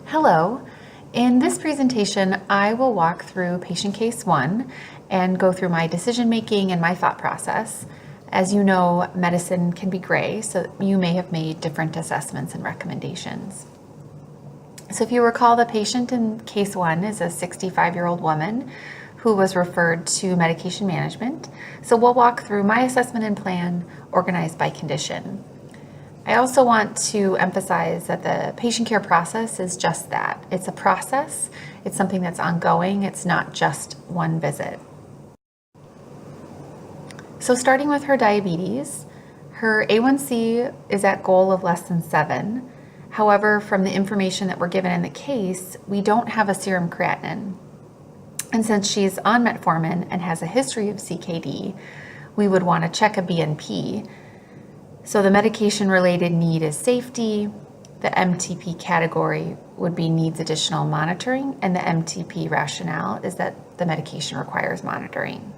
Hello. In this presentation, I will walk through patient case 1 and go through my decision making and my thought process. As you know, medicine can be gray, so you may have made different assessments and recommendations. So if you recall, the patient in case 1 is a 65-year-old woman who was referred to medication management. So we'll walk through my assessment and plan organized by condition. I also want to emphasize that the patient care process is just that. It's a process. It's something that's ongoing. It's not just one visit. So starting with her diabetes, her A1C is at goal of less than 7. However, from the information that we're given in the case, we don't have a serum creatinine. And since she's on metformin and has a history of CKD, we would want to check a BNP. So the medication-related need is safety. The MTP category would be needs additional monitoring, and the MTP rationale is that the medication requires monitoring.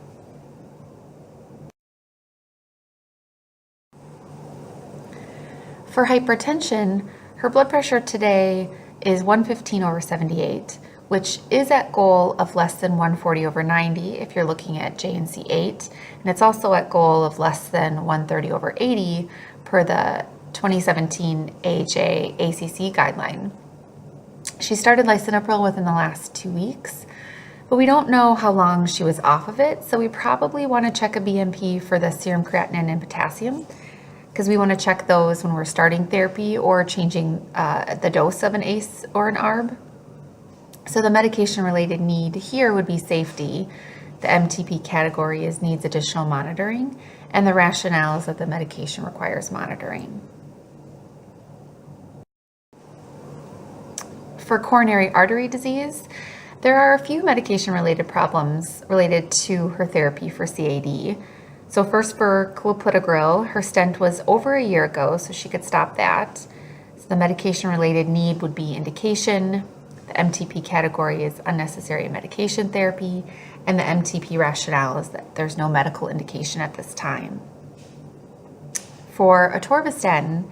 For hypertension, her blood pressure today is 115/78, which is at goal of less than 140/90 if you're looking at JNC 8, and it's also at goal of less than 130/80 per the 2017 AHA ACC guideline. She started lisinopril within the last 2 weeks, but we don't know how long she was off of it, so we probably want to check a BNP for the serum creatinine and potassium, because we want to check those when we're starting therapy or changing the dose of an ACE or an ARB. So the medication-related need here would be safety. The MTP category is needs additional monitoring, and the rationale is that the medication requires monitoring. For coronary artery disease, there are a few medication-related problems related to her therapy for CAD. So first, for clopidogrel, her stent was over a year ago, so she could stop that. So the medication-related need would be indication. The MTP category is unnecessary medication therapy, and the MTP rationale is that there's no medical indication at this time. For atorvastatin,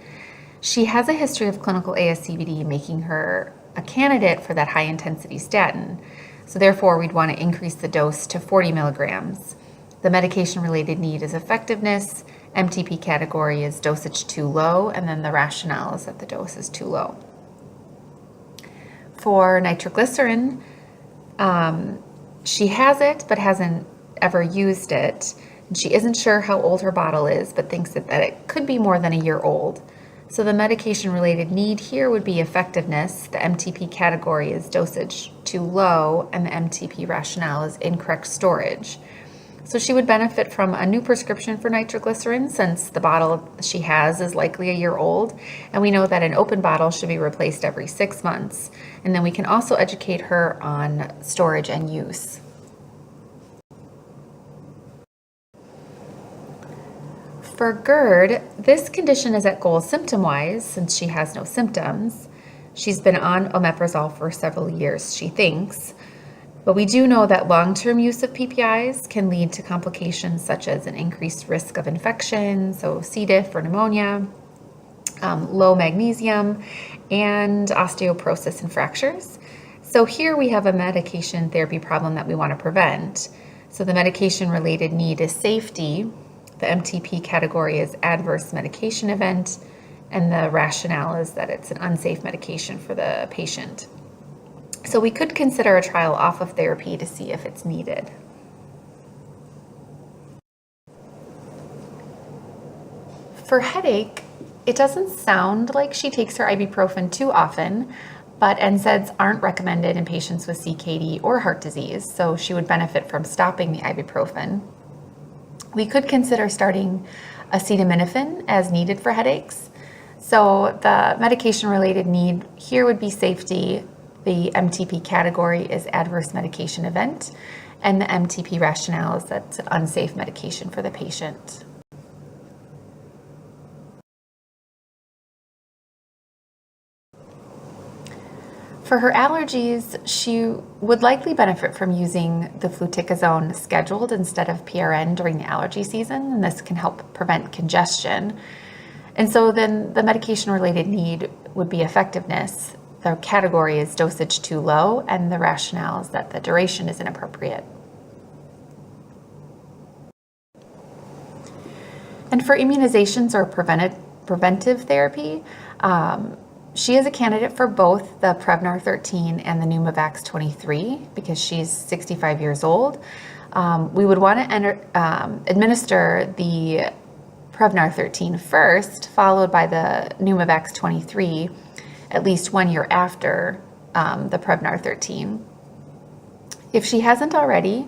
she has a history of clinical ASCVD, making her a candidate for that high-intensity statin. So therefore, we'd want to increase the dose to 40 milligrams. The medication-related need is effectiveness. MTP category is dosage too low, and then the rationale is that the dose is too low. For nitroglycerin, she has it but hasn't ever used it. She isn't sure how old her bottle is, but thinks that it could be more than a year old. So the medication-related need here would be effectiveness. The MTP category is dosage too low, and the MTP rationale is incorrect storage. So she would benefit from a new prescription for nitroglycerin, since the bottle she has is likely a year old, and we know that an open bottle should be replaced every 6 months. And then we can also educate her on storage and use. For GERD, this condition is at goal symptom-wise, since she has no symptoms. She's been on omeprazole for several years, she thinks. But we do know that long-term use of PPIs can lead to complications such as an increased risk of infection, so C. diff or pneumonia, low magnesium, and osteoporosis and fractures. So here we have a medication therapy problem that we want to prevent. So the medication-related need is safety. The MTP category is adverse medication event, and the rationale is that it's an unsafe medication for the patient. So we could consider a trial off of therapy to see if it's needed. For headache, it doesn't sound like she takes her ibuprofen too often, but NSAIDs aren't recommended in patients with CKD or heart disease, so she would benefit from stopping the ibuprofen. We could consider starting acetaminophen as needed for headaches. So the medication-related need here would be safety. The MTP category is adverse medication event, and the MTP rationale is that it's an unsafe medication for the patient. For her allergies, she would likely benefit from using the fluticasone scheduled instead of PRN during the allergy season, and this can help prevent congestion. And so then the medication-related need would be effectiveness. the category is dosage too low, and the rationale is that the duration is inappropriate. And for immunizations or preventive therapy, she is a candidate for both the Prevnar 13 and the Pneumovax 23 because she's 65 years old. We would want to administer the Prevnar 13 first, followed by the Pneumovax 23 at least 1 year after the Prevnar 13. If she hasn't already,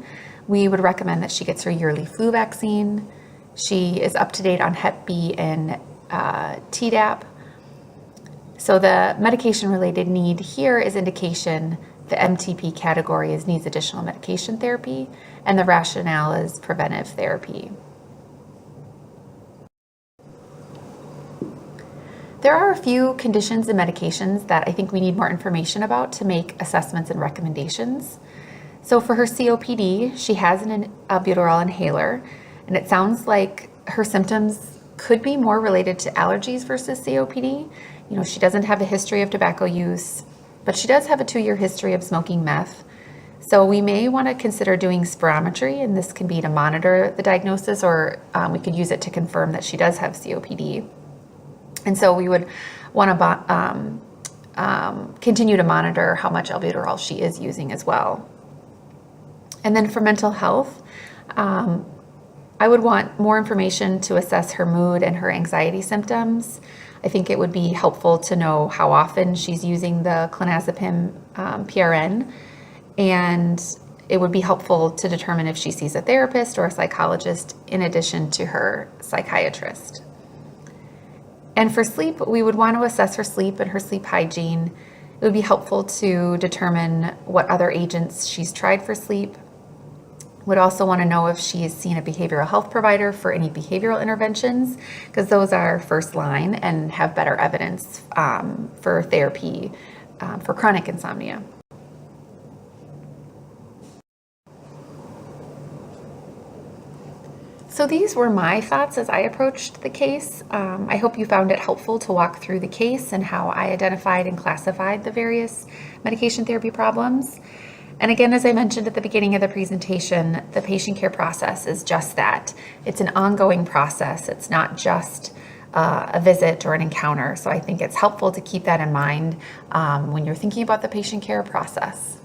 we would recommend that she gets her yearly flu vaccine. She is up to date on Hep B and Tdap. So the medication-related need here is indication. The MTP category is needs additional medication therapy, and the rationale is preventive therapy. There are a few conditions and medications that I think we need more information about to make assessments and recommendations. So for her COPD, she has an albuterol inhaler, and it sounds like her symptoms could be more related to allergies versus COPD. You know, she doesn't have a history of tobacco use, but she does have a 2-year history of smoking meth. So we may want to consider doing spirometry, and this can be to monitor the diagnosis, or we could use it to confirm that she does have COPD. And so we would want to continue to monitor how much albuterol she is using as well. And then for mental health, I would want more information to assess her mood and her anxiety symptoms. I think it would be helpful to know how often she's using the clonazepam PRN, and it would be helpful to determine if she sees a therapist or a psychologist in addition to her psychiatrist. And for sleep, we would want to assess her sleep and her sleep hygiene. It would be helpful to determine what other agents she's tried for sleep. Would also want to know if she has seen a behavioral health provider for any behavioral interventions, because those are first line and have better evidence for therapy for chronic insomnia. So these were my thoughts as I approached the case. I hope you found it helpful to walk through the case and how I identified and classified the various medication therapy problems. And again, as I mentioned at the beginning of the presentation, the patient care process is just that. It's an ongoing process. It's not just a visit or an encounter. So I think it's helpful to keep that in mind when you're thinking about the patient care process.